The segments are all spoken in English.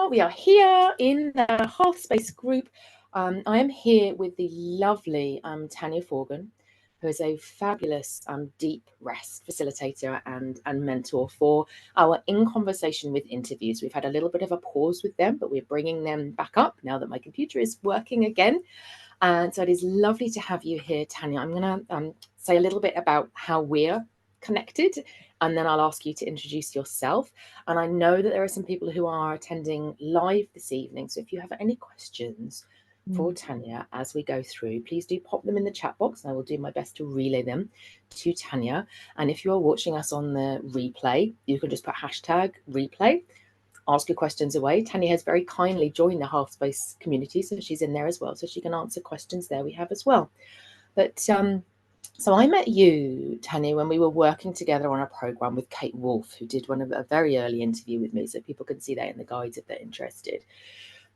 We are here in the Hearth Space group. I am here with the lovely Tanya Forgan, who is a fabulous deep rest facilitator and mentor for our In Conversation with interviews. We've had a little bit of a pause with them, but we're bringing them back up now that my computer is working again. And so it is lovely to have you here, Tanya. I'm going to say a little bit about how we're connected, and then I'll ask you to introduce yourself. And I know that there are some people who are attending live this evening. So if you have any questions for Tanya as we go through, please do pop them in the chat box and I will do my best to relay them to Tanya. And if you are watching us on the replay, you can just put hashtag replay, ask your questions away. Tanya has very kindly joined the Hearth Space community, so she's in there as well, so she can answer questions there we have as well. But so I met you, Tanya, when we were working together on a program with Kate Wolf, who did a very early interview with me, so people can see that in the guides if they're interested.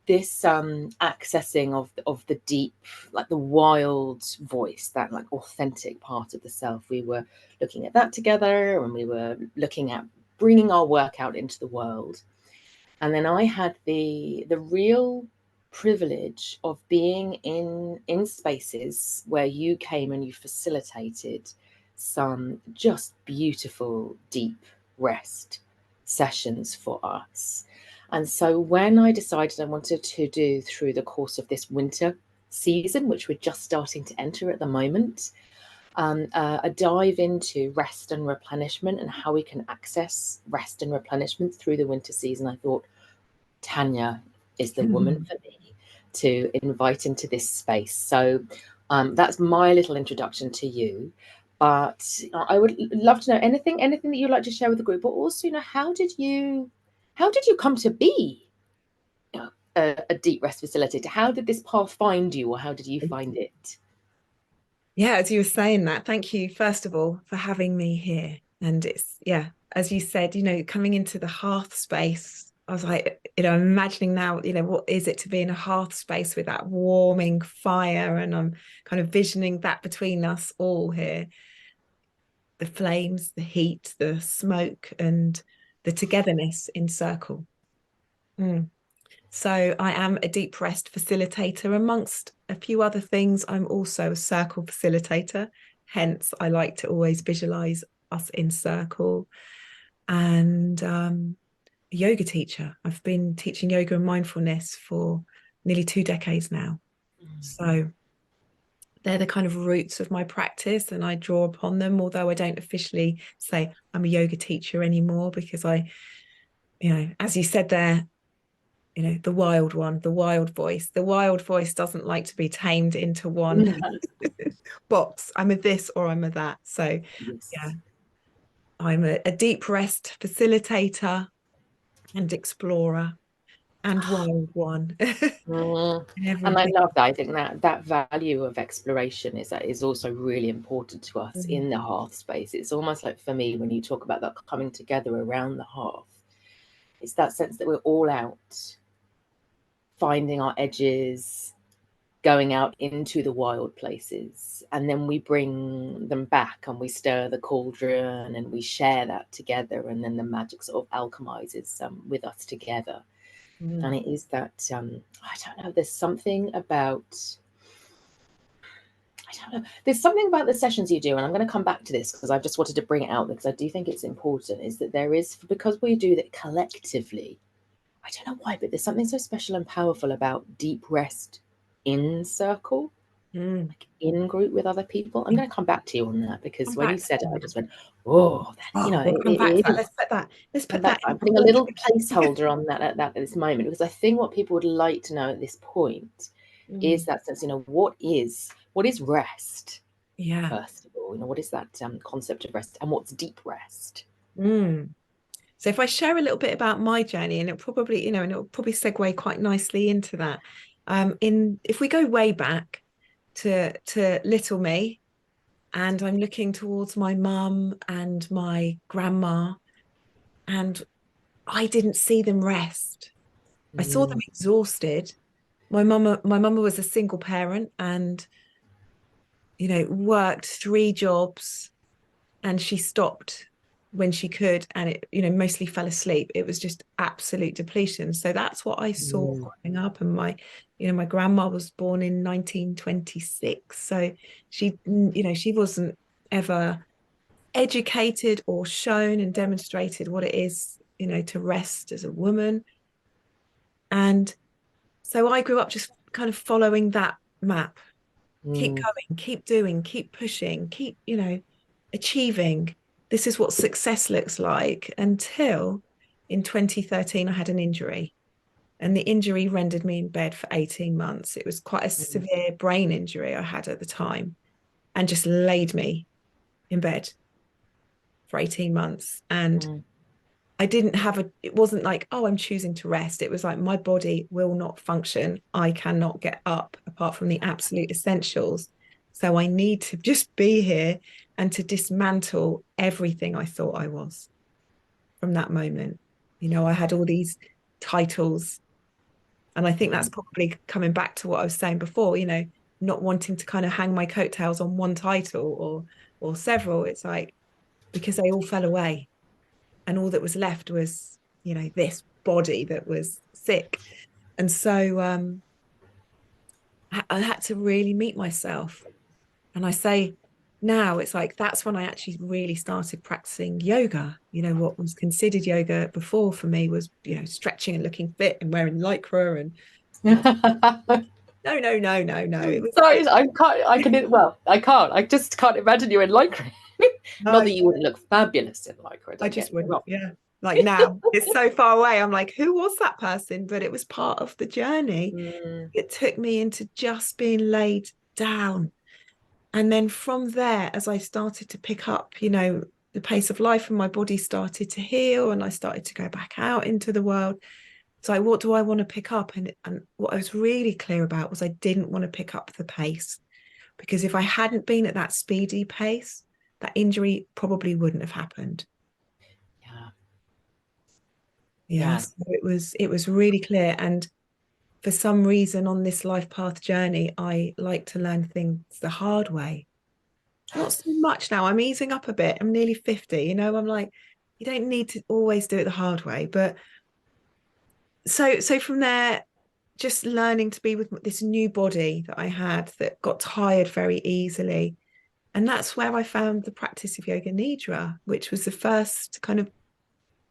This accessing of the deep, like the wild voice, that like authentic part of the self. We were looking at that together, and we were looking at bringing our work out into the world. And then I had the real privilege of being in spaces where you came and you facilitated some just beautiful deep rest sessions for us. And so when I decided I wanted to do through the course of this winter season, which we're just starting to enter at the moment, a dive into rest and replenishment and how we can access rest and replenishment through the winter season, I thought Tanya is the woman for me to invite into this space. So that's my little introduction to you. But I would love to know anything that you'd like to share with the group, but also, how did you come to be a deep rest facilitator? How did this path find you, or how did you find it? Yeah, as you were saying that, thank you, first of all, for having me here. And it's, as you said, coming into the hearth space, I was like, imagining now, what is it to be in a hearth space with that warming fire? And I'm kind of visioning that between us all here. The flames, the heat, the smoke, and the togetherness in circle. So I am a deep rest facilitator. Amongst a few other things, I'm also a circle facilitator. Hence, I like to always visualize us in circle. And a yoga teacher. I've been teaching yoga and mindfulness for nearly 2 decades now. So they're the kind of roots of my practice, and I draw upon them, although I don't officially say I'm a yoga teacher anymore, because I, as you said there, the wild one, the wild voice. The wild voice doesn't like to be tamed into one box. I'm a this or I'm a that. So yes. I'm a deep rest facilitator and explorer and wild one. And I love that. I think that value of exploration is also really important to us in the hearth space. It's almost like, for me, when you talk about that coming together around the hearth, it's that sense that we're all out finding our edges, going out into the wild places, and then we bring them back and we stir the cauldron and we share that together, and then the magic sort of alchemizes with us together. And it is that I don't know, there's something about the sessions you do, and I'm going to come back to this because I've just wanted to bring it out because I do think it's important, is that there is, because we do that collectively, I don't know why, but there's something so special and powerful about deep rest in circle, like in group with other people. I'm going to come back to you on that, because when you said it, I just went, oh, we'll come back to that. Let's put that. I'm putting a little placeholder on that at this moment, because I think what people would like to know at this point is that sense, what is rest? Yeah. First of all, what is that concept of rest, and what's deep rest? So if I share a little bit about my journey, and it'll probably, segue quite nicely into that. If we go way back to little me, and I'm looking towards my mum and my grandma, and I didn't see them rest. I saw them exhausted. My mama was a single parent, and worked 3 jobs, and she stopped when she could, and it, mostly fell asleep. It was just absolute depletion. So that's what I saw Mm. growing up. And my grandma was born in 1926. So she, she wasn't ever educated or shown and demonstrated what it is, to rest as a woman. And so I grew up just kind of following that map. Keep Mm. going, keep doing, keep pushing, keep, achieving. This is what success looks like, until in 2013 I had an injury, and the injury rendered me in bed for 18 months. It was quite a Mm. severe brain injury I had at the time, and just laid me in bed for 18 months. And Mm. I didn't have it wasn't like, oh, I'm choosing to rest. It was like, my body will not function. I cannot get up apart from the absolute essentials. So I need to just be here and to dismantle everything I thought I was from that moment. I had all these titles. And I think that's probably coming back to what I was saying before, not wanting to kind of hang my coattails on one title or several. It's like, because they all fell away, and all that was left was, this body that was sick. And so I had to really meet myself. And I say now, it's like, that's when I actually really started practicing yoga. What was considered yoga before for me was, stretching and looking fit and wearing lycra and, no, no, no, no, no. Sorry, I can't. I can. Well, I can't. I just can't imagine you in lycra. Not No, that you wouldn't look fabulous in lycra. I Don't just get me wouldn't. wrong. Yeah. Like now, it's so far away. I'm like, who was that person? But it was part of the journey. Mm. It took me into just being laid down. And then from there, as I started to pick up, the pace of life, and my body started to heal, and I started to go back out into the world. So what do I want to pick up? And what I was really clear about was I didn't want to pick up the pace, because if I hadn't been at that speedy pace, that injury probably wouldn't have happened. Yeah. Yeah. Yeah. So it was really clear. And for some reason on this life path journey, I like to learn things the hard way. Not so much now. I'm easing up a bit. I'm nearly 50. I'm like, you don't need to always do it the hard way. But so from there, just learning to be with this new body that I had that got tired very easily. And that's where I found the practice of yoga nidra, which was the first kind of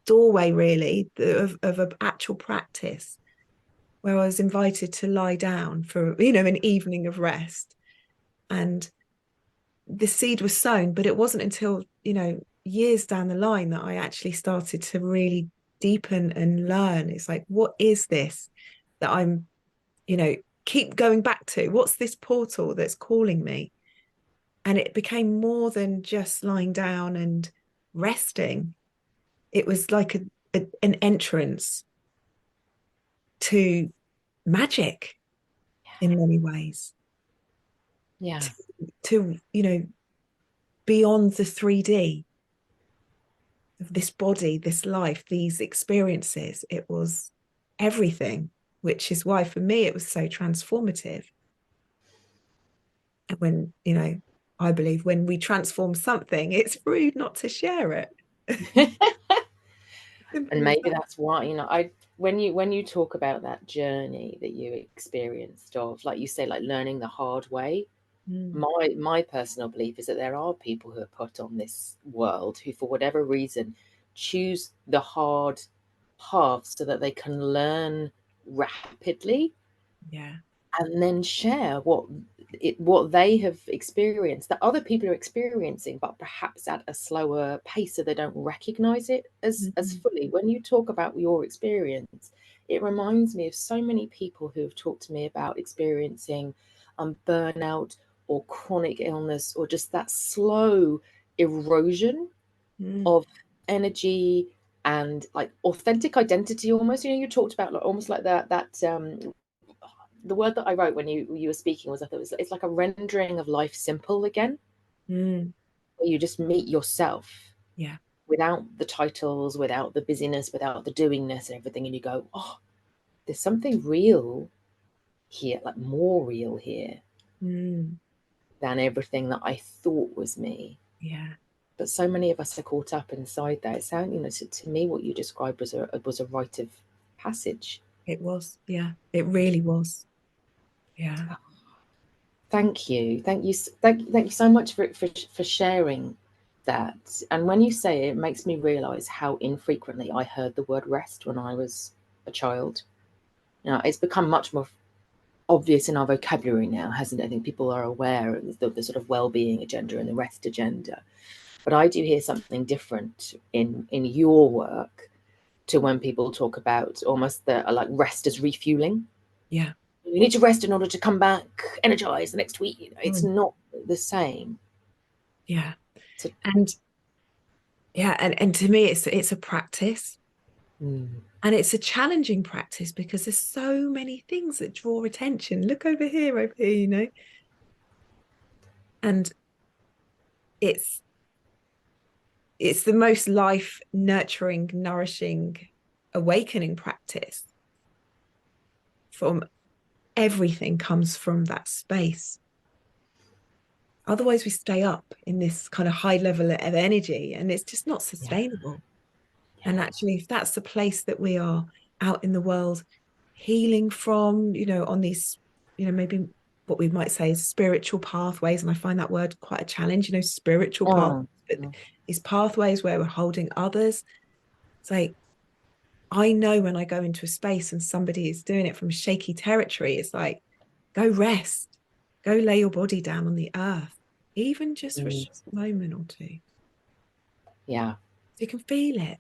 doorway, really, of an actual practice, where I was invited to lie down for, an evening of rest. And the seed was sown, but it wasn't until, years down the line that I actually started to really deepen and learn. It's like, what is this that I'm, keep going back to? What's this portal that's calling me? And it became more than just lying down and resting. It was like an entrance to magic in many ways, Yeah. to beyond the 3D of this body, this life, these experiences. It was everything, which is why for me it was so transformative. And when, I believe when we transform something, it's rude not to share it. And Simple as maybe that. that's why, I when you talk about that journey that you experienced of, like you say, like learning the hard way, Mm, my personal belief is that there are people who are put on this world who, for whatever reason, choose the hard path so that they can learn rapidly yeah. and then share what they have experienced that other people are experiencing, but perhaps at a slower pace, so they don't recognize it as Mm, fully. When you talk about your experience, it reminds me of so many people who have talked to me about experiencing burnout or chronic illness, or just that slow erosion mm, of energy and like authentic identity. Almost, you talked about like, almost like that the word that I wrote when you were speaking was, I thought it's like a rendering of life simple again, mm, where you just meet yourself yeah. without the titles, without the busyness, without the doingness and everything, and you go, oh, there's something real here, like more real here Mm, than everything that I thought was me. yeah. but so many of us are caught up inside that. It sounds, to me, what you described was a rite of passage. It was, yeah, it really was. Yeah. Thank you, thank you so much for sharing that. And when you say it, it makes me realise how infrequently I heard the word rest when I was a child. It's become much more obvious in our vocabulary now, hasn't it? I think people are aware of the sort of well-being agenda and the rest agenda. But I do hear something different in your work to when people talk about almost the like rest as refueling. Yeah. You need to rest in order to come back energized the next week. It's Mm. not the same. Yeah. So, And yeah, and to me it's a practice. mm, And it's a challenging practice because there's so many things that draw attention. Look over here, And it's it's the most life nurturing, nourishing, awakening practice. From everything comes from that space. Otherwise, we stay up in this kind of high level of energy, and it's just not yeah, sustainable. yeah. And actually, if that's the place that we are out in the world healing from, on these, maybe what we might say is spiritual pathways. And I find that word quite a challenge, spiritual path, Oh, but these pathways where we're holding others. It's like, I know when I go into a space and somebody is doing it from shaky territory, it's like, go rest, go lay your body down on the earth, even just for a mm, short moment or two. yeah. So you can feel it.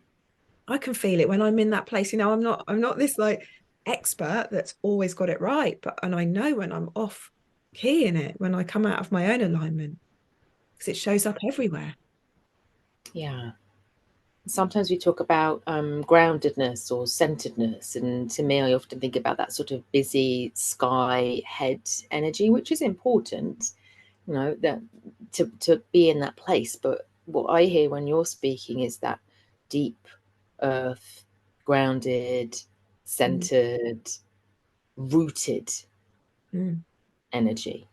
I can feel it when I'm in that place. I'm not this like expert that's always got it right, and I know when I'm off key in it, when I come out of my own alignment, because it shows up everywhere. Yeah. Sometimes we talk about groundedness or centeredness, and to me, I often think about that sort of busy sky head energy, which is important, that to be in that place. But what I hear when you're speaking is that deep earth, grounded, Mm. centered, rooted Mm. energy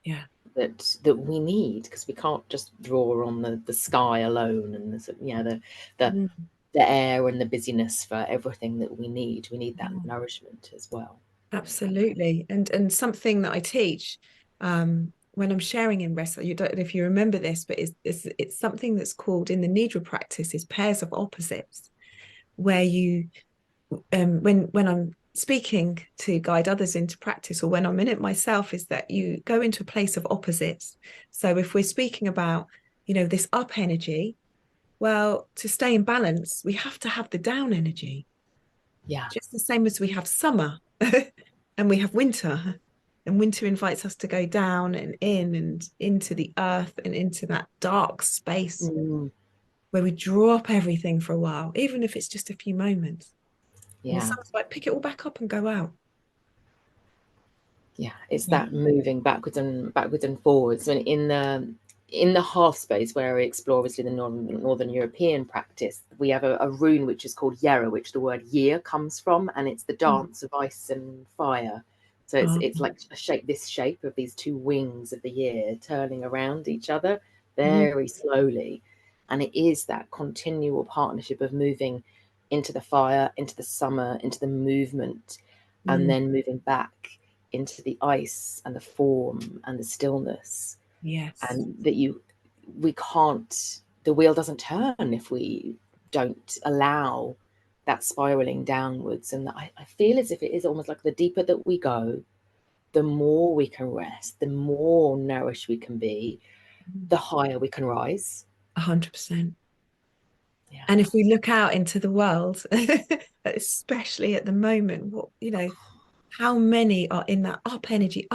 Yeah. that we need, because we can't just draw on the sky alone and the Mm. the air and the busyness for everything that we need. We need that Yeah. nourishment as well. Absolutely. And something that I teach when I'm sharing in wrestling, you don't know if you remember this, but it's something that's called in the Nidra practice is pairs of opposites, where you when I'm speaking to guide others into practice, or when I'm in it myself, is that you go into a place of opposites. So if we're speaking about, this up energy, well, to stay in balance, we have to have the down energy, Yeah. just the same as we have summer and we have winter. And winter invites us to go down and in and into the earth and into that dark space Mm, where we draw up everything for a while, even if it's just a few moments. And the yeah. summer's like, pick it all back up and go out. Yeah, it's Yeah. that moving backwards and forwards. And in the half space where we explore obviously the northern European practice, we have a rune which is called Yera, which the word year comes from, and it's the dance of ice and fire. So it's like this shape of these two wings of the year turning around each other very slowly. And it is that continual partnership of moving into the fire, into the summer, into the movement, and then moving back into the ice and the form and the stillness. Yes. And that we can't, the wheel doesn't turn if we don't allow that spiraling downwards. And I feel as if it is almost like the deeper that we go, the more we can rest, the more nourished we can be, the higher we can rise. 100%. Yeah. And if we look out into the world, especially at the moment, how many are in that up energy,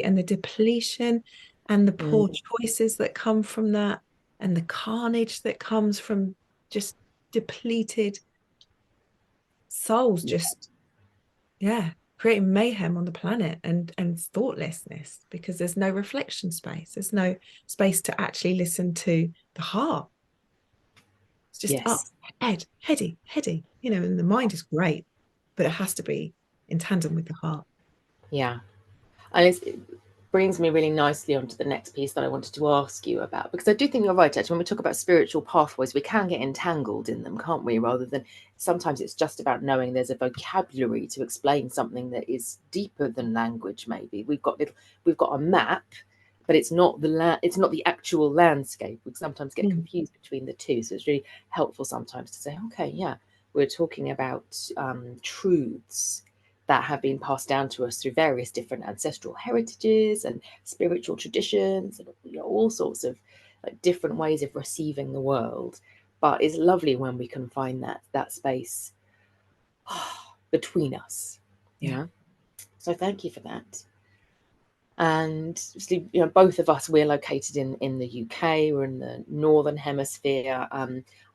and the depletion and the poor Mm, choices that come from that, and the carnage that comes from just depleted souls, yeah. just, yeah, creating mayhem on the planet and thoughtlessness, because there's no reflection space. There's no space to actually listen to the heart. It's just up, Yes. heady, and the mind is great, but it has to be in tandem with the heart. Yeah. And it's brings me really nicely onto the next piece that I wanted to ask you about, because I do think you're right, actually. When we talk about spiritual pathways, we can get entangled in them, can't we? Rather than sometimes it's just about knowing there's a vocabulary to explain something that is deeper than language. Maybe we've got a map, but it's not it's not the actual landscape. We sometimes get confused between the two. So it's really helpful sometimes to say, okay, yeah, we're talking about truths that have been passed down to us through various different ancestral heritages and spiritual traditions, and all sorts of like different ways of receiving the world. But it's lovely when we can find that space between us, you know. So thank you for that. And both of us, we're located in the UK. We're in the northern hemisphere.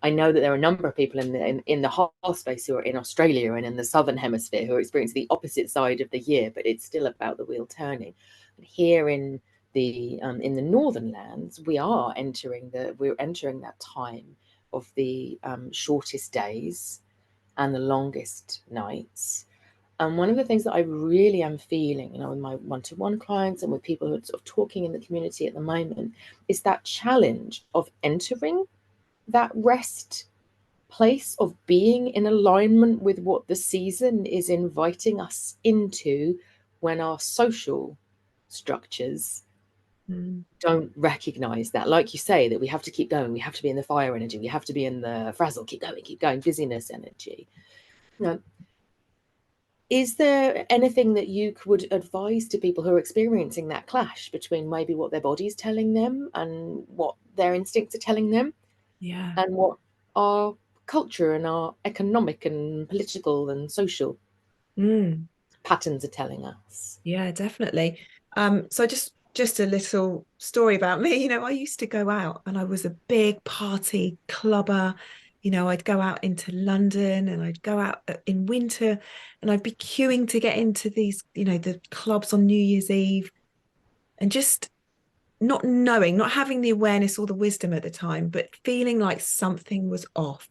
I know that there are a number of people in the heart space who are in Australia and in the southern hemisphere who are experiencing the opposite side of the year, but it's still about the wheel turning. And here in the northern lands, we're entering that time of the shortest days and the longest nights. And one of the things that I really am feeling, with my one-to-one clients and with people who are sort of talking in the community at the moment, is that challenge of entering that rest place, of being in alignment with what the season is inviting us into, when our social structures don't recognize that. Like you say, that we have to keep going, we have to be in the fire energy, we have to be in the frazzle, keep going, busyness energy. Is there anything that you would advise to people who are experiencing that clash between maybe what their body's telling them and what their instincts are telling them, and what our culture and our economic and political and social patterns are telling us? Yeah, definitely. So just a little story about me. I used to go out and I was a big party clubber. I'd go out into London and I'd go out in winter and I'd be queuing to get into these, the clubs on New Year's Eve, and just not knowing, not having the awareness or the wisdom at the time, but feeling like something was off.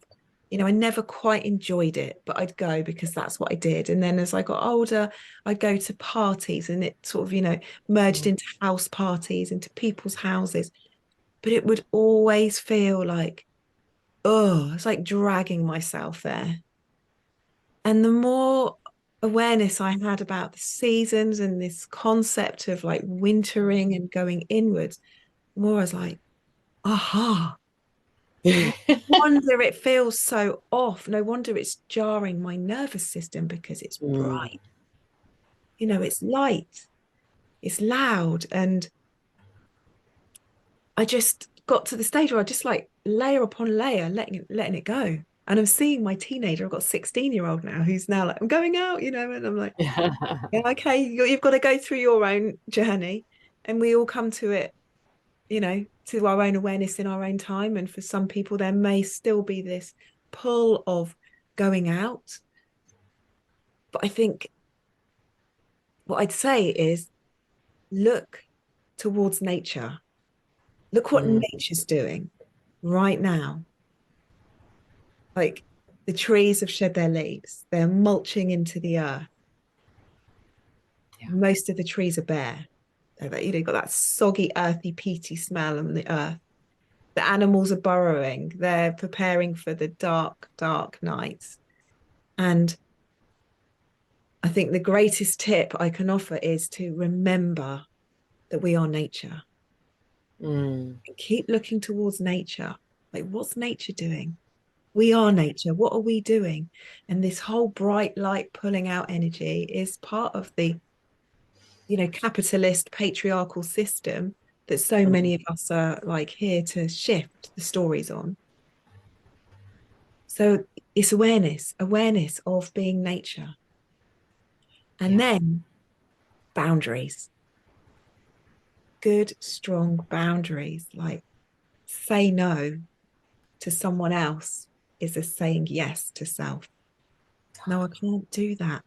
I never quite enjoyed it, but I'd go because that's what I did. And then as I got older, I'd go to parties, and it sort of, merged into house parties, into people's houses. But it would always feel like, oh, it's like dragging myself there. And the more awareness I had about the seasons and this concept of like wintering and going inwards, the more I was like, aha, no wonder it feels so off. No wonder it's jarring my nervous system, because it's bright. It's light, it's loud. And I just got to the stage where I just like layer upon layer, letting it go. And I'm seeing my teenager, I've got a 16-year-old now, who's now like, I'm going out, and I'm like, yeah, okay, you've got to go through your own journey. And we all come to it, to our own awareness in our own time. And for some people, there may still be this pull of going out. But I think what I'd say is, look towards nature. Look what nature's doing right now. Like, the trees have shed their leaves, they're mulching into the earth. Most of the trees are bare. You've got that soggy, earthy, peaty smell on the earth. The animals are burrowing, they're preparing for the dark, dark nights. And I think the greatest tip I can offer is to remember that we are nature. And keep looking towards nature. Like, what's nature doing? We are nature. What are we doing? And this whole bright light pulling out energy is part of the, capitalist patriarchal system that so many of us are like here to shift the stories on. So it's awareness of being nature. And then boundaries. Good, strong boundaries. Like, say no to someone else is a saying yes to self. No, I can't do that.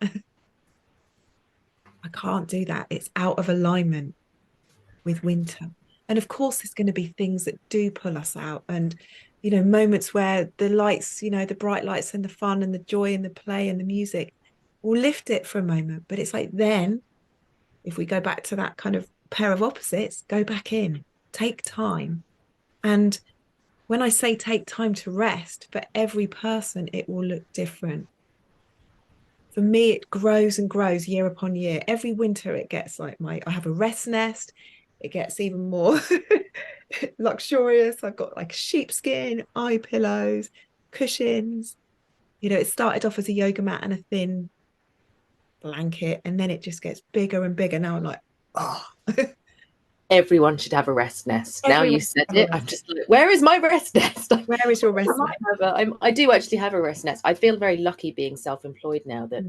I can't do that. It's out of alignment with winter. And of course, there's going to be things that do pull us out. And, moments where the lights, the bright lights and the fun and the joy and the play and the music will lift it for a moment. But it's like, then if we go back to that kind of pair of opposites, go back in, take time. And when I say take time to rest, for every person, it will look different. For me, it grows and grows year upon year. Every winter, it gets like I have a rest nest. It gets even more luxurious. I've got like sheepskin, eye pillows, cushions. You know, it started off as a yoga mat and a thin blanket, and then it just gets bigger and bigger. Now I'm like, oh, Everyone should have a rest nest. Now you everyone said have a it, rest. I'm just like, where is my rest nest? Where is your rest nest? I do actually have a rest nest. I feel very lucky being self-employed now that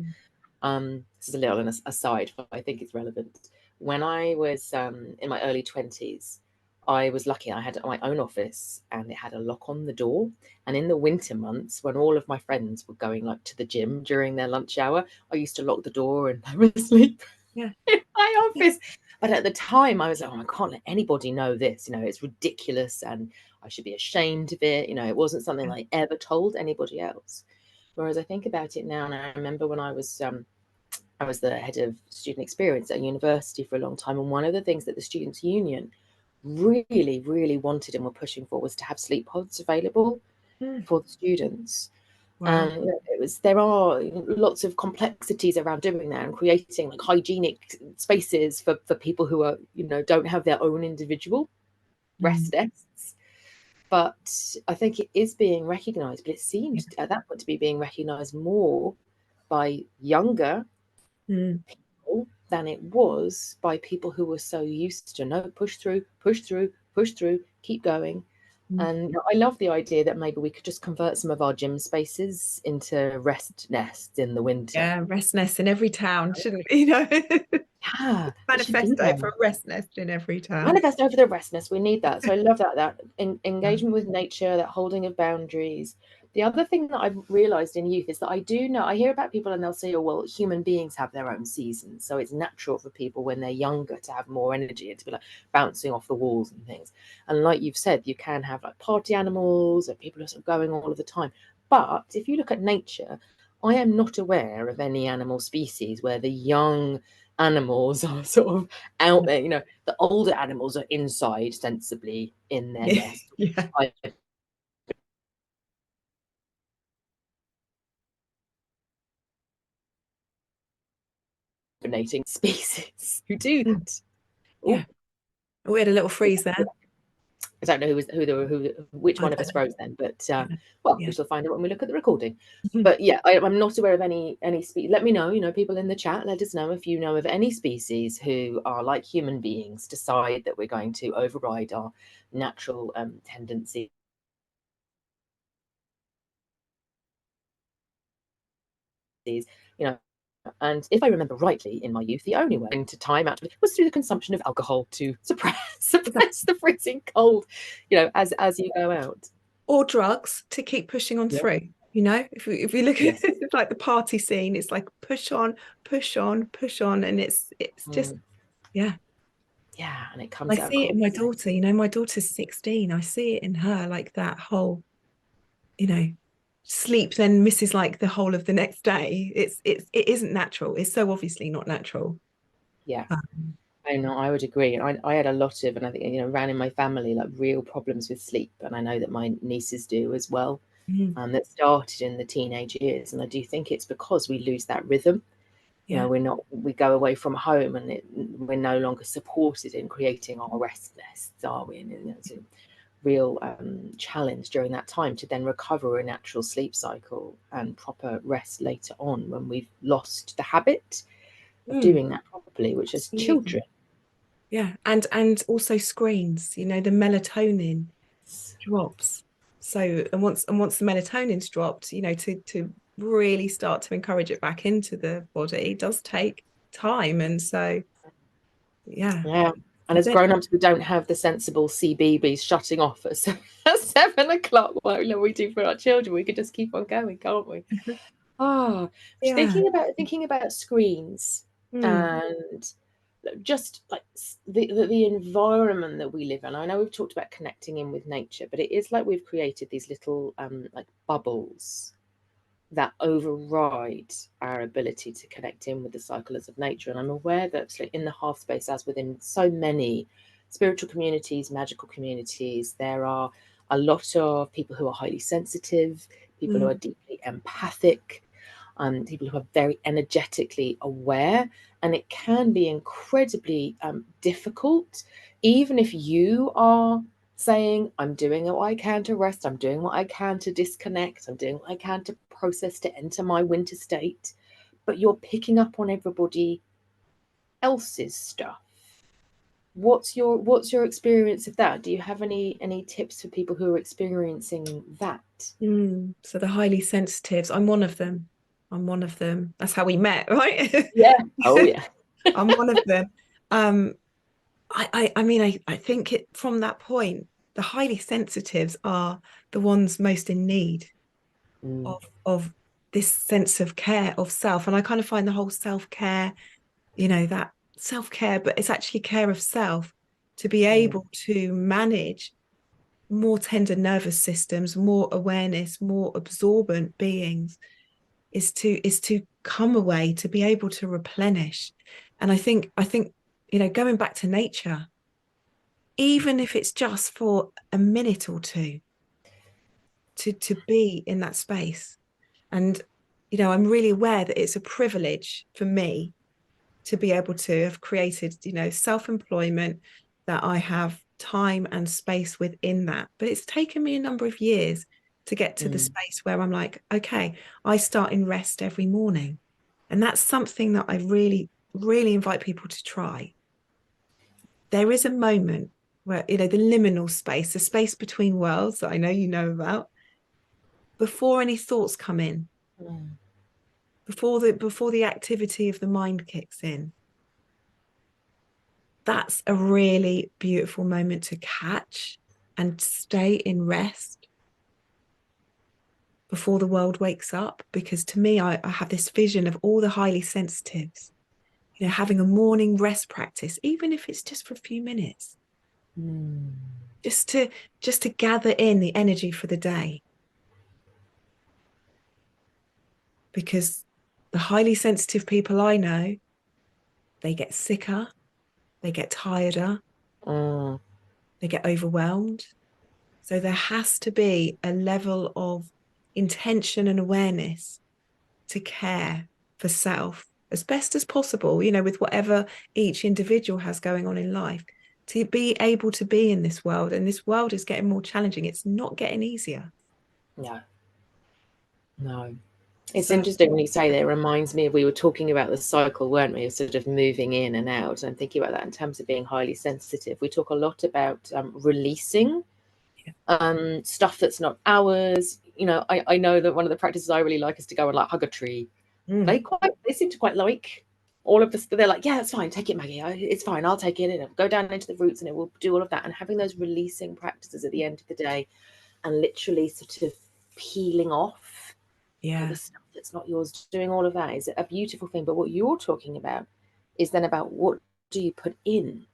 this is a little aside, but I think it's relevant. When I was in my early 20s, I was lucky. I had my own office and it had a lock on the door. And in the winter months, when all of my friends were going like to the gym during their lunch hour, I used to lock the door and I would sleep Yeah. in my office. But at the time, I was like, oh, I can't let anybody know this. You know, it's ridiculous and I should be ashamed of it. You know, it wasn't something I ever told anybody else. Whereas I think about it now, and I remember when I was the head of student experience at university for a long time. And one of the things that the Students' Union really, really wanted and were pushing for was to have sleep pods available for the students. Wow. And there are lots of complexities around doing that and creating like hygienic spaces for people who are, don't have their own individual rest nests. But I think it is being recognised, but it seemed at that point to be being recognised more by younger people than it was by people who were so used to push through, push through, push through, keep going. And I love the idea that maybe we could just convert some of our gym spaces into rest nests in the winter. Yeah, rest nests in every town, shouldn't we? Yeah, Manifesto for a rest nest in every town. Manifest over the rest nest. We need that. So I love that engagement with nature, that holding of boundaries. The other thing that I've realized in youth is that I hear about people and they'll say, oh, well, human beings have their own seasons. So it's natural for people when they're younger to have more energy and to be like bouncing off the walls and things. And like you've said, you can have like party animals or people are sort of going all of the time. But if you look at nature, I am not aware of any animal species where the young animals are sort of out there. The older animals are inside sensibly in their nest. Yeah. Hibernating species who do that. Yeah. Oh, we had a little freeze there. I don't know which one of us froze then, but we shall find out when we look at the recording. But yeah, I'm not aware of any species. Let me know, people in the chat, let us know if you know of any species who are like human beings, decide that we're going to override our natural tendencies. And if I remember rightly, in my youth, the only way to time out was through the consumption of alcohol to suppress the freezing cold, as you go out. Or drugs to keep pushing on through. If we look at it, like the party scene, it's like push on, push on, push on, and it's just yeah, and it comes. I see it in my daughter. My daughter's 16. I see it in her, like that whole, sleep then misses like the whole of the next day. It isn't natural. It's so obviously not natural. Yeah. I know, I would agree. I had a lot of, and I think, ran in my family, like real problems with sleep. And I know that my nieces do as well. That started in the teenage years. And I do think it's because we lose that rhythm. We go away from home and we're no longer supported in creating our rest nests, are we? And it's a real challenge during that time to then recover a natural sleep cycle and proper rest later on when we've lost the habit of doing that properly, which is children. Yeah, and also screens, the melatonin drops. So once the melatonin's dropped, to really start to encourage it back into the body does take time. And so and as grown-ups, we don't have the sensible CBeebies shutting off at 7 o'clock. Well, we do for our children. We could just keep on going, can't we? Thinking about screens and just like the environment that we live in. I know we've talked about connecting in with nature, but it is like we've created these little like bubbles that override our ability to connect in with the cycles of nature. And I'm aware that in the half space, as within so many spiritual communities, magical communities, there are a lot of people who are highly sensitive, people who are deeply empathic, people who are very energetically aware. And it can be incredibly difficult, even if you are saying, I'm doing what I can to rest, I'm doing what I can to disconnect, I'm doing what I can to process, to enter my winter state, but you're picking up on everybody else's stuff. What's your experience of that? Do you have any tips for people who are experiencing that? So the highly sensitives, I'm one of them. That's how we met, right? Yeah. Oh yeah. I'm one of them. I mean, I think it from that point, the highly sensitives are the ones most in need of this sense of care of self. And I kind of find the whole self-care, that self-care, but it's actually care of self to be able to manage more tender nervous systems, more awareness, more absorbent beings, is to come away, to be able to replenish. And I think going back to nature, even if it's just for a minute or two, to be in that space. And I'm really aware that it's a privilege for me to be able to have created self-employment, that I have time and space within that. But it's taken me a number of years to get to the space where I'm like, okay, I start in rest every morning. And that's something that I really, really invite people to try. There is a moment where, the liminal space, the space between worlds that I know you know about, before any thoughts come in, before the activity of the mind kicks in. That's a really beautiful moment to catch and stay in rest before the world wakes up. Because to me, I have this vision of all the highly sensitives, having a morning rest practice, even if it's just for a few minutes, just to gather in the energy for the day. Because the highly sensitive people I know, they get sicker, they get tireder, they get overwhelmed. So there has to be a level of intention and awareness to care for self as best as possible, with whatever each individual has going on in life, to be able to be in this world. And this world is getting more challenging. It's not getting easier. No. It's interesting when you say that. It reminds me of, we were talking about the cycle, weren't we, of sort of moving in and out. And I'm thinking about that in terms of being highly sensitive. We talk a lot about releasing stuff that's not ours. I know that one of the practices I really like is to go and like hug a tree. They seem to quite like all of this. They're like, yeah, it's fine, take it, Maggie, it's fine, I'll take it, and it'll go down into the roots and it will do all of that. And having those releasing practices at the end of the day, and literally sort of peeling off the stuff that's not yours, doing all of that is a beautiful thing. But what you're talking about is then about, what do you put in?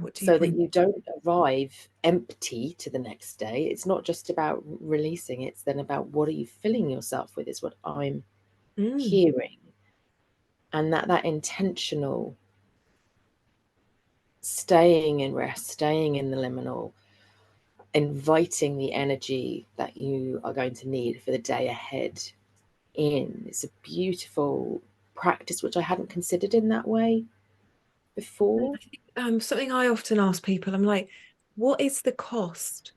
What do you so bring? that you don't arrive empty to the next day. It's not just about releasing, it's then about, what are you filling yourself with, is what I'm hearing. And that intentional staying in rest, staying in the liminal, inviting the energy that you are going to need for the day ahead in. It's a beautiful practice, which I hadn't considered in that way before. Something I often ask people, I'm like, what is the cost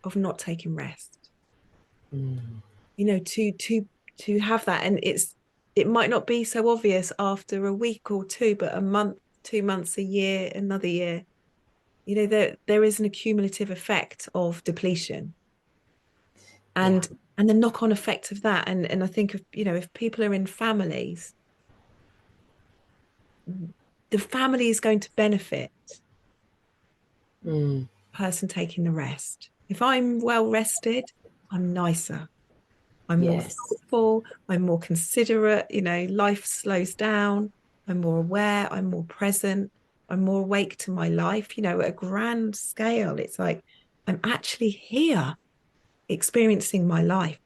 of not taking rest? To have that. And it might not be so obvious after a week or two, but a month, 2 months, a year, another year, there is an accumulative effect of depletion, and the knock-on effect of that. And I think, if people are in families, the family is going to benefit person taking the rest. If I'm well rested, I'm nicer, I'm more thoughtful, I'm more considerate, life slows down, I'm more aware, I'm more present, I'm more awake to my life, at a grand scale. It's like, I'm actually here experiencing my life.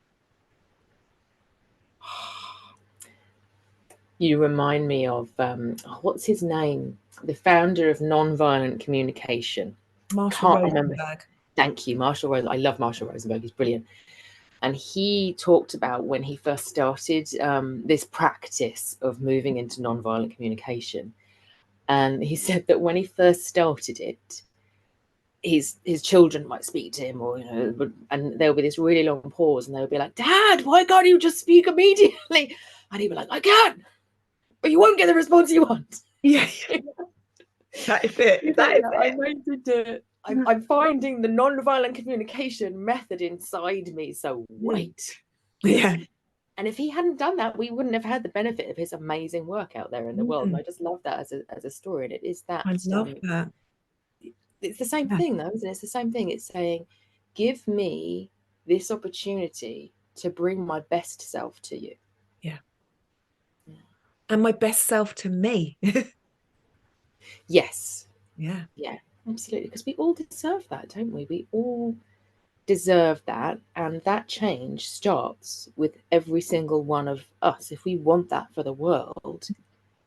You remind me of what's his name? The founder of nonviolent communication. Marshall Can't remember. Rosenberg. Thank you, Marshall Rosenberg. I love Marshall Rosenberg. He's brilliant. And he talked about when he first started this practice of moving into nonviolent communication. And he said that when he first started it, his children might speak to him, or and there'll be this really long pause, and they'll be like, "Dad, why can't you just speak immediately?" And he'd be like, "I can, but you won't get the response you want." Yeah, that is it. That is it. I'm finding the non-violent communication method inside me, so wait. Yeah. And if he hadn't done that, we wouldn't have had the benefit of his amazing work out there in the world. And I just love that as a story. And it is that. I love that. It's the same thing, though, isn't it? It's the same thing. It's saying, give me this opportunity to bring my best self to you. Yeah. And my best self to me. Yes. Yeah. Yeah, absolutely. Because we all deserve that, don't we? We all deserve that. And that change starts with every single one of us. If we want that for the world,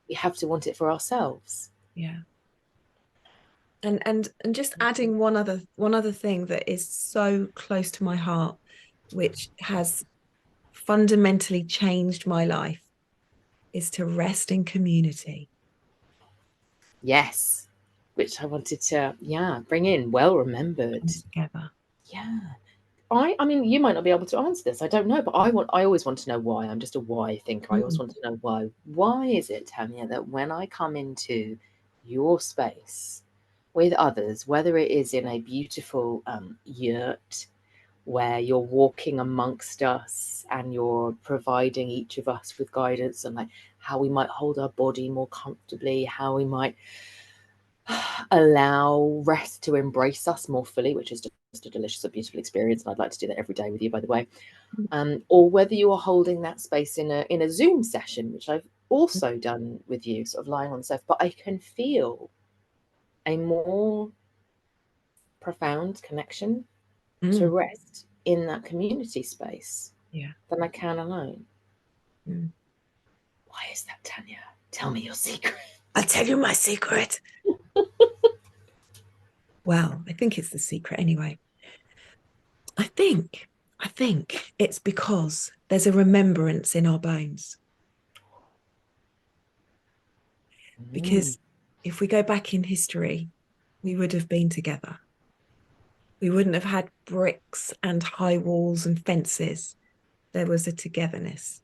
we have to want it for ourselves. Yeah. And just adding one other thing that is so close to my heart, which has fundamentally changed my life, is to rest in community. Yes, which I wanted to, bring in. Well remembered. Together. Yeah. I mean, you might not be able to answer this. I don't know, but I always want to know why. I'm just a why thinker. I always want to know why. Why is it, Tanya, that when I come into your space with others, whether it is in a beautiful yurt where you're walking amongst us and you're providing each of us with guidance and like how we might hold our body more comfortably, how we might allow rest to embrace us more fully, which is just a delicious, a beautiful experience. And I'd like to do that every day with you, by the way. Or whether you are holding that space in a Zoom session, which I've also done with you, sort of lying on the sofa, but I can feel a more profound connection to rest in that community space than I can alone. Why is that, Tanya? Tell me your secret. I'll tell you my secret. Well, I think it's the secret anyway. I think it's because there's a remembrance in our bones. Because if we go back in history, we would have been together. We wouldn't have had bricks and high walls and fences. There was a togetherness.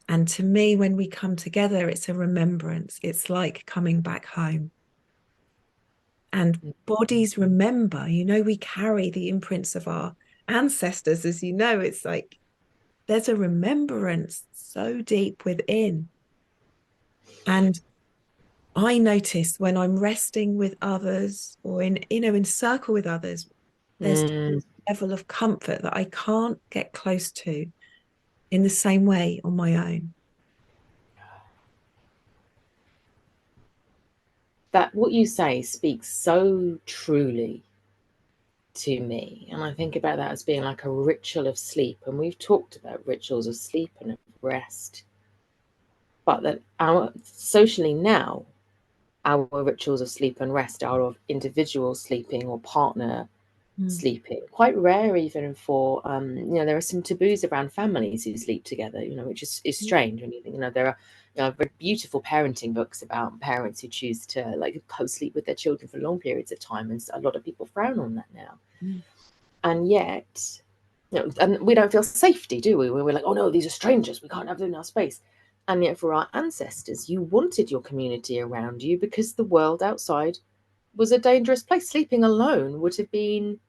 And to me, when we come together, it's a remembrance. It's like coming back home. And bodies remember, we carry the imprints of our ancestors, as you know. It's like there's a remembrance so deep within. And I notice when I'm resting with others or in circle with others, there's a level of comfort that I can't get close to in the same way on my own. That what you say speaks so truly to me. And I think about that as being like a ritual of sleep. And we've talked about rituals of sleep and of rest. But that our socially now, our rituals of sleep and rest are of individual sleeping or partner sleeping. Quite rare even for there are some taboos around families who sleep together, which is strange. When there are I've read beautiful parenting books about parents who choose to like co-sleep with their children for long periods of time, and a lot of people frown on that now. And yet and we don't feel safety, do we? We're like, oh no, these are strangers, we can't have them in our space. And yet for our ancestors, you wanted your community around you because the world outside was a dangerous place. Sleeping alone would have been,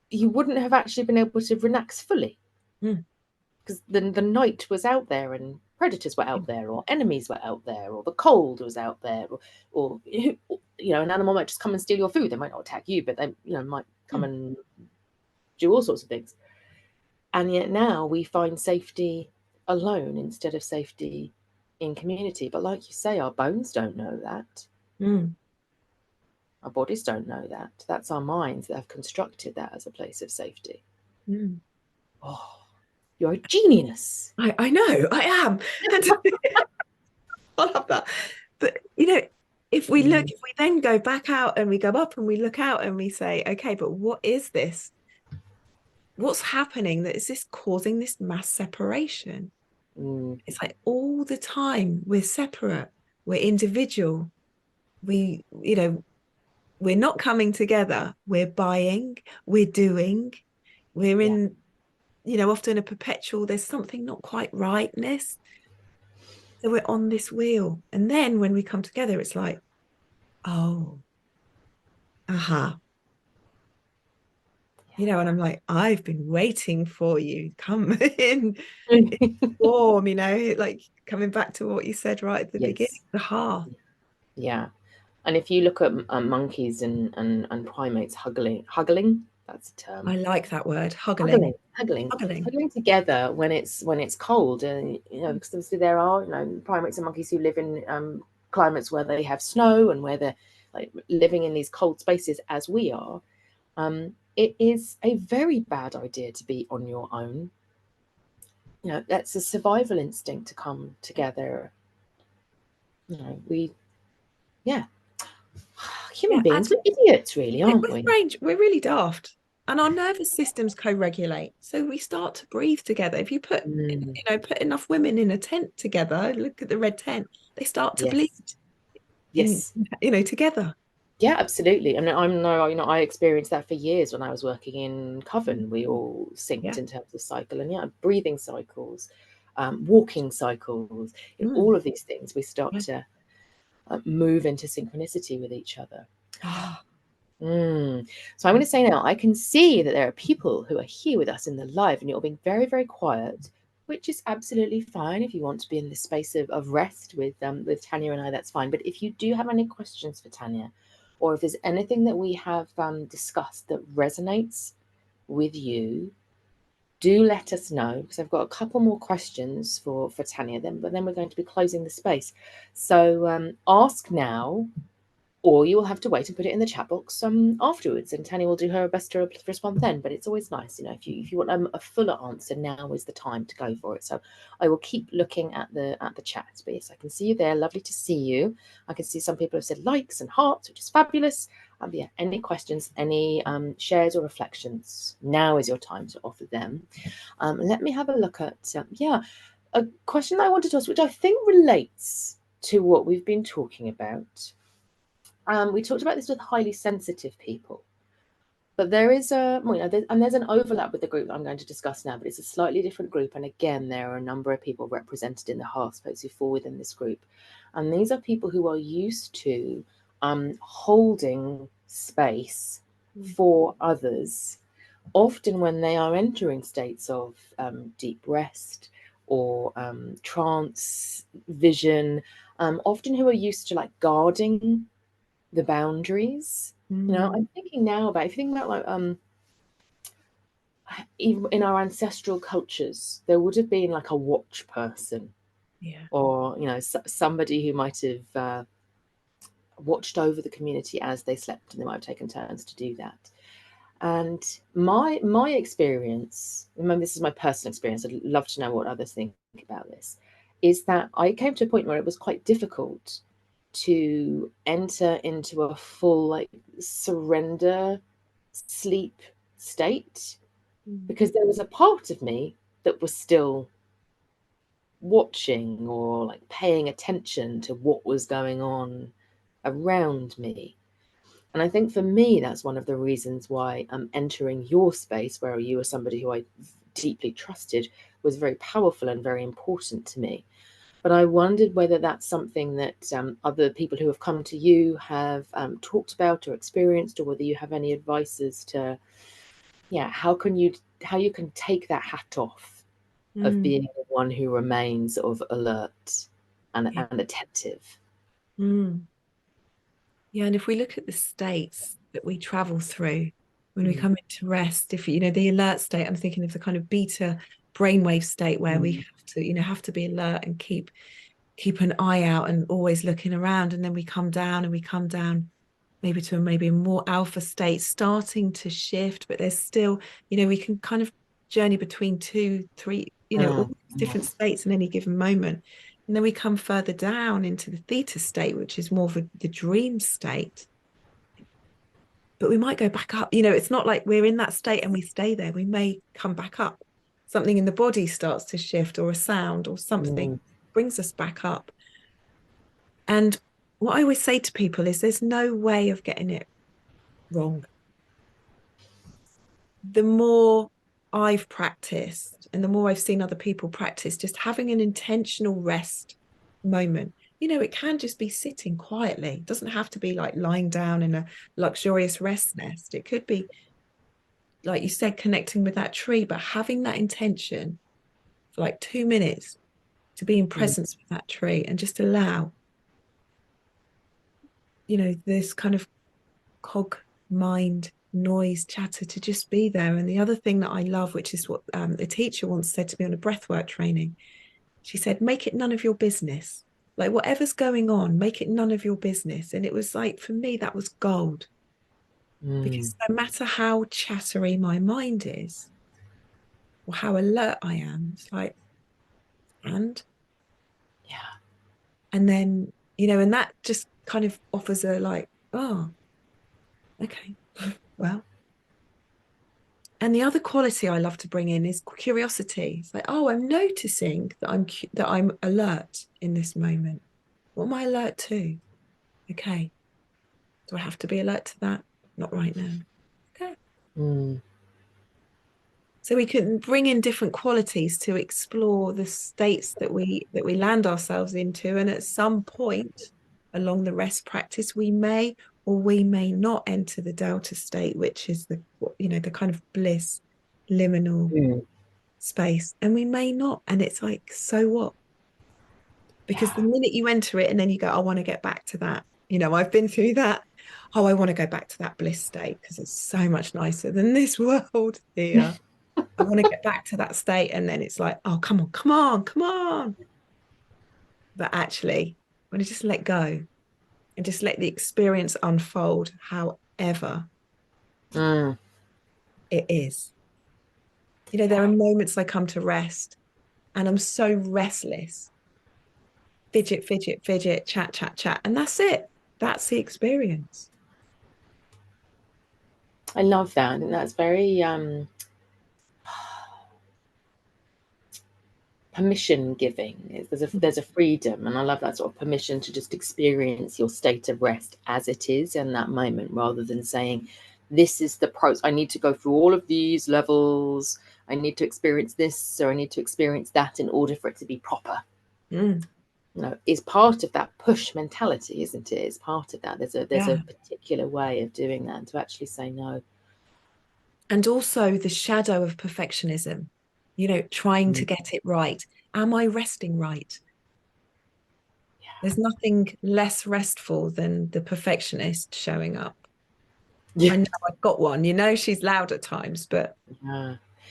you wouldn't have actually been able to relax fully because the night was out there and predators were out there, or enemies were out there, or the cold was out there, or an animal might just come and steal your food. They might not attack you, but they might come and do all sorts of things. And yet now we find safety alone instead of safety in community. But like you say, our bones don't know that. Our bodies don't know that. That's our minds that have constructed that as a place of safety. Oh, You're a genius. I know I am. And I love that. But if we look, Mm, if we then go back out and we go up and we look out and we say, okay, but what is this? What's happening that is this causing this mass separation? mm, It's like all the time we're separate, we're individual, we're not coming together, we're buying, we're doing, we're yeah. in, often a perpetual, there's something not quite rightness. So we're on this wheel. And then when we come together, it's like, oh, aha. And I'm like, I've been waiting for you. Come in, warm, like coming back to what you said right at the beginning, Yes. the heart. Yeah. And if you look at monkeys and primates huggling, that's a term. I like that word, huggling, Huggling, huggling, huggling. huggling together when it's cold, and because obviously there are primates and monkeys who live in climates where they have snow and where they're like living in these cold spaces as we are. It is a very bad idea to be on your own. That's a survival instinct to come together. We, yeah, human Yeah, beings, and we're idiots, really, aren't we're we? strange. We're really daft. And our nervous systems co-regulate. So we start to breathe together. If you Mm, put enough women in a tent together, look at the red tent, they start to bleed yes, in, yes. together. Yeah, absolutely. I mean, I experienced that for years when I was working in Coven. We all synced Yeah. in terms of cycle and breathing cycles, walking cycles, Mm. all of these things. We start Yeah. to move into synchronicity with each other. Oh, So I'm going to say now, I can see that there are people who are here with us in the live, and you're being very, very quiet, which is absolutely fine. If you want to be in this space of rest with Tanya and I, that's fine. But if you do have any questions for Tanya, or if there's anything that we have discussed that resonates with you, do let us know, because I've got a couple more questions for Tanya. But then we're going to be closing the space. So ask now, or you will have to wait and put it in the chat box afterwards, and Tanya will do her best to respond then. But it's always nice, if you want a fuller answer, now is the time to go for it. So I will keep looking at the chat. But yes, I can see you there. Lovely to see you. I can see some people have said likes and hearts, which is fabulous. Yeah, any questions, any shares or reflections? Now is your time to offer them. Let me have a look at a question I wanted to ask, which I think relates to what we've been talking about. We talked about this with highly sensitive people, but there is there's an overlap with the group I'm going to discuss now, but it's a slightly different group. And again, there are a number of people represented in the heart space who fall within this group, and these are people who are used to holding space for others, often when they are entering states of deep rest or trance vision, often who are used to like guarding the boundaries. I'm thinking now about, if you think about like even in our ancestral cultures, there would have been like a watch person, yeah. or somebody who might have watched over the community as they slept, and they might have taken turns to do that. And my experience, remember, this is my personal experience, I'd love to know what others think about this, is that I came to a point where it was quite difficult to enter into a full like surrender sleep state, because there was a part of me that was still watching or like paying attention to what was going on around me. And I think for me, that's one of the reasons why entering your space, where you were somebody who I deeply trusted, was very powerful and very important to me. But I wondered whether that's something that other people who have come to you have talked about or experienced, or whether you have any advice as to, how you can take that hat off of Mm. being the one who remains sort of alert Yeah. and attentive. Mm. Yeah, and if we look at the states that we travel through when we Mm, come into rest, if the alert state, I'm thinking of the kind of beta brainwave state where we mm, have to be alert and keep an eye out and always looking around, and then we come down maybe to a more alpha state, starting to shift, but there's still, we can kind of journey between 2, 3, all these different states in any given moment. And then we come further down into the theta state, which is more of the dream state. But we might go back up. It's not like we're in that state and we stay there. We may come back up. Something in the body starts to shift, or a sound or something brings us back up. And what I always say to people is there's no way of getting it wrong. The more I've practiced and the more I've seen other people practice, just having an intentional rest moment. It can just be sitting quietly. It doesn't have to be like lying down in a luxurious rest nest. It could be, like you said, connecting with that tree, but having that intention for like 2 minutes to be in presence with that tree and just allow, this kind of cog mind noise chatter to just be there. And the other thing that I love, which is what the teacher once said to me on a breathwork training, she said, make it none of your business. Like whatever's going on, make it none of your business. And it was like, for me, that was gold. Because no matter how chattery my mind is or how alert I am, it's like, and then, and that just kind of offers a like, oh, okay, well. And the other quality I love to bring in is curiosity. It's like, oh, I'm noticing that I'm alert in this moment. What am I alert to? Okay. Do I have to be alert to that? Not right now. Okay. So we can bring in different qualities to explore the states that we land ourselves into. And at some point along the rest practice, we may or we may not enter the delta state, which is the kind of bliss liminal space, and we may not. And it's like, so what? Because the minute you enter it and then you go, I want to get back to that, I've been through that. Oh, I want to go back to that bliss state because it's so much nicer than this world here. I want to get back to that state. And then it's like, oh, come on. But actually, when you just let go and just let the experience unfold, however it is. There are moments I come to rest and I'm so restless. Fidget, chat. And that's it. That's the experience. I love that. I think that's very permission giving. There's a freedom, and I love that sort of permission to just experience your state of rest as it is in that moment, rather than saying, this is the process. I need to go through all of these levels. I need to experience this, or I need to experience that in order for it to be proper. Is part of that push mentality, isn't it? It's part of that. There's a particular way of doing that, and to actually say no. And also the shadow of perfectionism, trying to get it right. Am I resting right? There's nothing less restful than the perfectionist showing up. I know I've got one, she's loud at times, but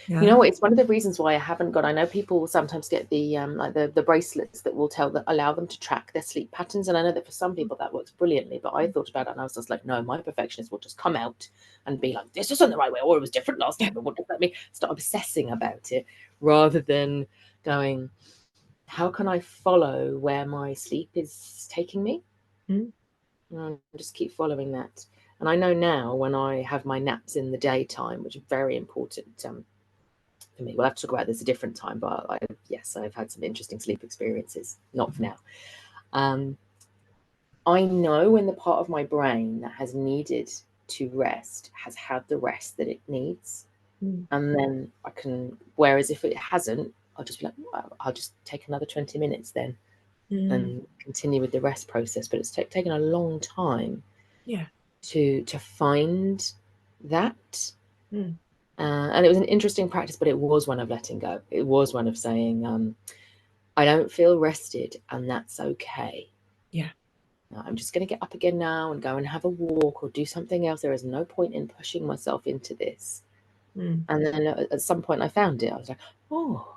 you know what, it's one of the reasons why I haven't got, I know people sometimes get the like the bracelets that will allow them to track their sleep patterns, and I know that for some people that works brilliantly, but I thought about it and I was just like, no, my perfectionist will just come out and be like, this isn't the right way, or it was different last time, but what does that mean? Start obsessing about it rather than going, how can I follow where my sleep is taking me? And just keep following that. And I know now when I have my naps in the daytime, which is very important for me. We'll have to talk about this a different time, but I've had some interesting sleep experiences. Not for now. I know when the part of my brain that has needed to rest has had the rest that it needs. And then I can, whereas if it hasn't, I'll just be like, well, I'll just take another 20 minutes then and continue with the rest process. But it's taken a long time to find that. And it was an interesting practice, but it was one of letting go. It was one of saying, I don't feel rested, and that's okay. I'm just going to get up again now and go and have a walk or do something else. There is no point in pushing myself into this. And then at some point I found it. I was like, oh,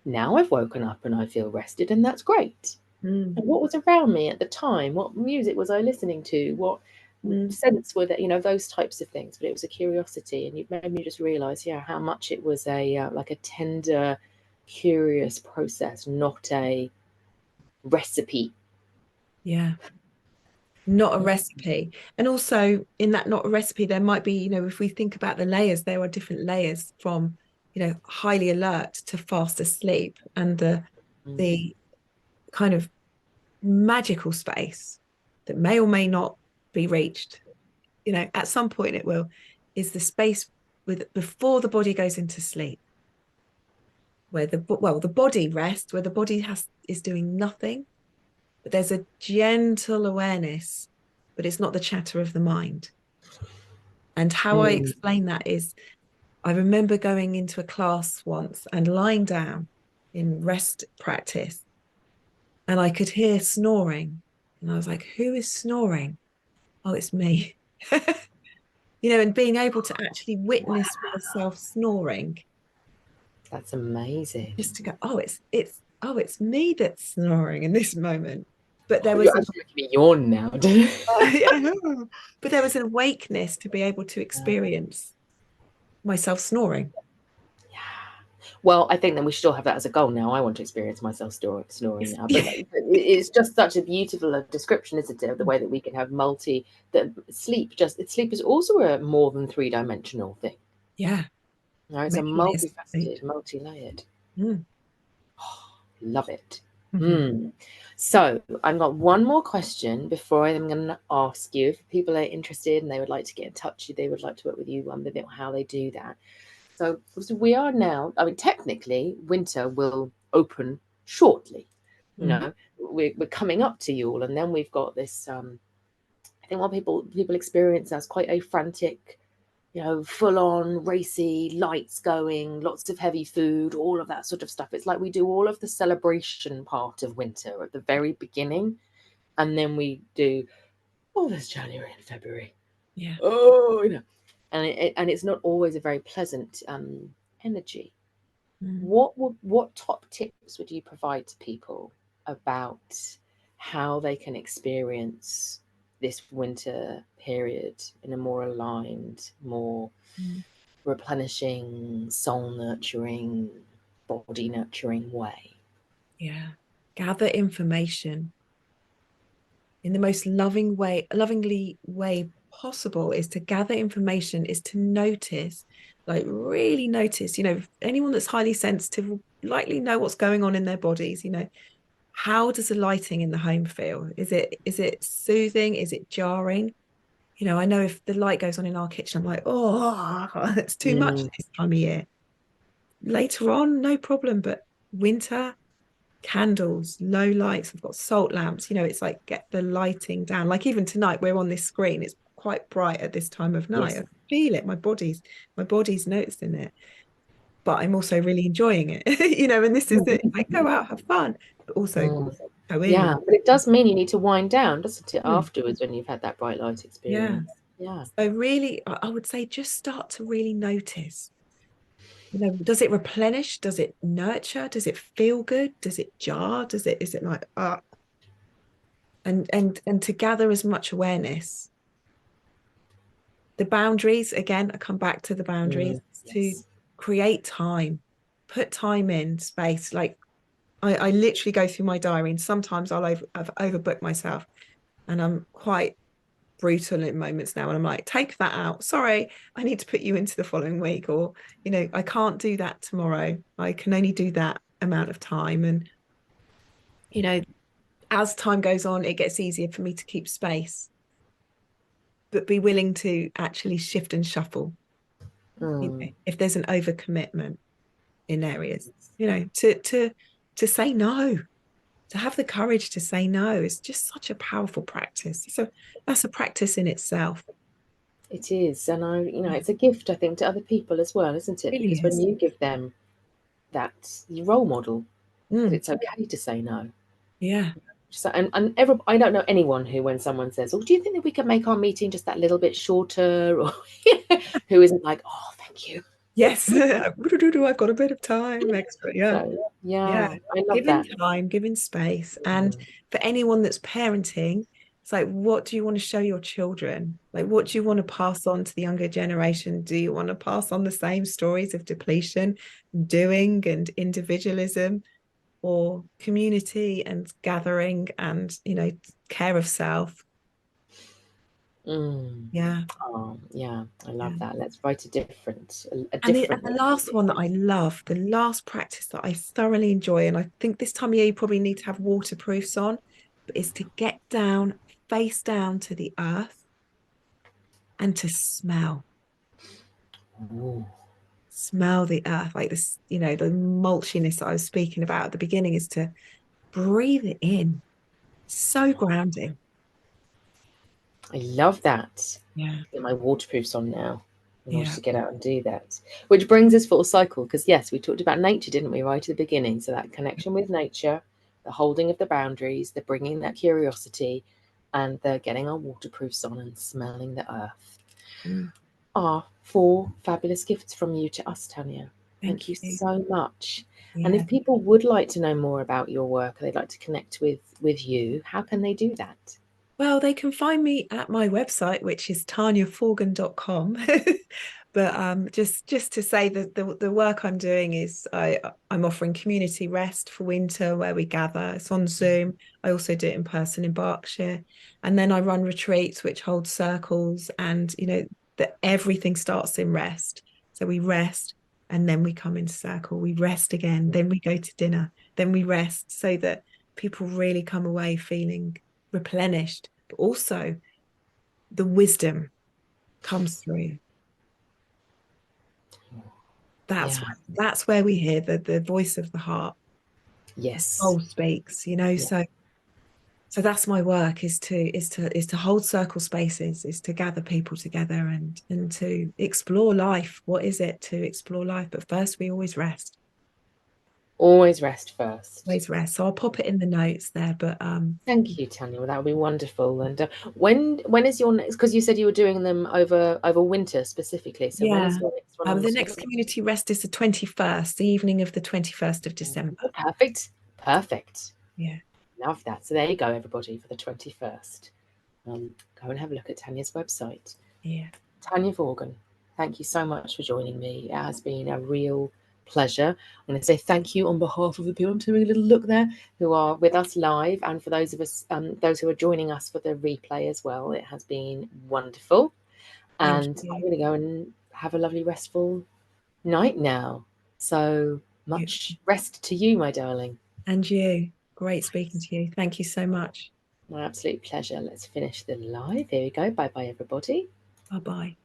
now I've woken up and I feel rested, and that's great. And what was around me at the time? What music was I listening to? What sense with it, you know, those types of things. But it was a curiosity, and it made me just realize, yeah, how much it was a like a tender, curious process, not a recipe. Yeah. Not a recipe. And also in that not a recipe, there might be, you know, if we think about the layers, there are different layers from, you know, highly alert to fast asleep, and the kind of magical space that may or may not be reached, you know, at some point it will, is the space with before the body goes into sleep, where the body rests, where the body is doing nothing, but there's a gentle awareness, but it's not the chatter of the mind. And how I Mm. explain that is, I remember going into a class once and lying down in rest practice, and I could hear snoring. And I was like, who is snoring? Oh, it's me. You know, and being able to actually witness myself snoring, That's amazing. just to go, it's me that's snoring in this moment. But there was You're actually making me yawn now. yeah, but there was an awakeness to be able to experience myself snoring. Well, I think then we should all have that as a goal now. I want to experience myself snoring now. But it's just such a beautiful description, isn't it, of the way that we can have that sleep is also a more than three-dimensional thing. Yeah. No, it's a Maybe it is. multifaceted, multi-layered. Mm. Love it. Mm-hmm. So I've got one more question before I'm going to ask you if people are interested and they would like to get in touch, they would like to work with you, how they do that. So we are now, I mean, technically, winter will open shortly. You know, we're coming up to Yule, and then we've got this. I think what people experience as quite a frantic, you know, full on racy, lights going, lots of heavy food, all of that sort of stuff. It's like we do all of the celebration part of winter at the very beginning, and then we do, oh, there's January and February. Yeah. Oh, you know, and it's not always a very pleasant energy. What top tips would you provide to people about how they can experience this winter period in a more aligned, more replenishing, soul nurturing, body nurturing way? Yeah. Gather information in the most lovingly way possible. Is to gather information, is to notice, like really notice, you know, anyone that's highly sensitive will likely know what's going on in their bodies. You know, how does the lighting in the home feel? Is it soothing? Is it jarring? You know, I know if the light goes on in our kitchen, I'm like, oh, it's too much this time of year. Later on, no problem, but winter, candles, low lights. I've got salt lamps. You know, it's like get the lighting down. Like even tonight, we're on this screen. It's quite bright at this time of night. Yes. I feel it. My body's noticing it. But I'm also really enjoying it. You know, and this is it. I go out, have fun, but also go in. Yeah, but it does mean you need to wind down, doesn't it, Mm. afterwards when you've had that bright light Yeah. experience? Yeah. So really, I would say just start to really notice. You know, does it replenish? Does it nurture? Does it feel good? Does it jar? Is it like and to gather as much awareness. The boundaries, again, I come back to the boundaries, to Yes. create time, put time in space. Like I literally go through my diary, and sometimes I've overbooked myself, and I'm quite brutal in moments now, and I'm like, take that out, sorry, I need to put you into the following week, or you know, I can't do that tomorrow, I can only do that amount of time. And you know, as time goes on, it gets easier for me to keep space, but be willing to actually shift and shuffle, you know, if there's an overcommitment in areas, you know, to say no, to have the courage to say no is just such a powerful practice. So that's a practice in itself. It is. And it's a gift, I think, to other people as well, isn't it? It really Because when is. you give them that role model, that Mm, it's okay to say no. yeah. So, I don't know anyone who, when someone says, "Oh, do you think that we could make our meeting just that little bit shorter?" or who isn't like, "Oh, thank you." Yes. I've got a bit of time extra. Yeah. So, Yeah. yeah, I love Given that. time, given space. And for anyone that's parenting, It's like, what do you want to show your children? Like, what do you want to pass on to the younger generation? Do you want to pass on the same stories of depletion, doing, and individualism, or community and gathering and, care of self? Mm. Yeah. Oh, yeah, I Yeah. love that. Let's write a different, a And different. the last one that I love, the last practice that I thoroughly enjoy, and I think this time of year you probably need to have waterproofs on, but is to get down, face down to the earth and to Ooh. smell the earth, like this, the mulchiness that I was speaking about at the beginning, is to breathe it in. So grounding. I love that. Yeah. Get my waterproofs on now in order Yeah. to get out and do that. Which brings us full cycle, because yes, we talked about nature, didn't we, right at the beginning? So that connection with nature, the holding of the boundaries, the bringing that curiosity, and the getting our waterproofs on and smelling the earth Mm. are 4 fabulous gifts from you to us, Tanya. Thank Thank you you. so much. And Yeah. if people would like to know more about your work, they'd like to connect with you, how can they do that? Well, they can find me at my website, which is tanyaforgan.com. But just to say that the work I'm doing is I'm offering community rest for winter where we gather. It's on Zoom. I also do it in person in Berkshire. And then I run retreats which hold circles, and that everything starts in rest. So we rest and then we come into circle. We rest again, then we go to dinner, then we rest, so that people really come away feeling replenished, but also the wisdom comes through. Yeah. That's where we hear the voice of the heart. The Yes. soul speaks, Yeah. so that's my work, is to hold circle spaces, is to gather people together and to explore life. What is it to explore life? But first we always rest. Always rest first. Always rest. So I'll pop it in the notes there. But Thank you, Tanya. Well, that would be wonderful. And when is your next? Because you said you were doing them over winter specifically. So when is yeah. your next one on the The next screen? community rest is the 21st, the evening of the 21st of December. Oh, perfect. Perfect. Yeah. Love that. So there you go, everybody, for the 21st. Go and have a look at Tanya's website. Yeah. Tanya Forgan, thank you so much for joining me. It has been a real pleasure. I'm going to say thank you on behalf of the people, I'm doing a little look there, who are with us live, and for those of us, those who are joining us for the replay as well. It has been wonderful. Thank And I'm you. going to go and have a lovely, restful night now. So Beautiful. much rest to you, my darling. And you. Great speaking to you. Thank you so much. My absolute pleasure. Let's finish the live. Here we go. Bye bye, everybody. Bye bye.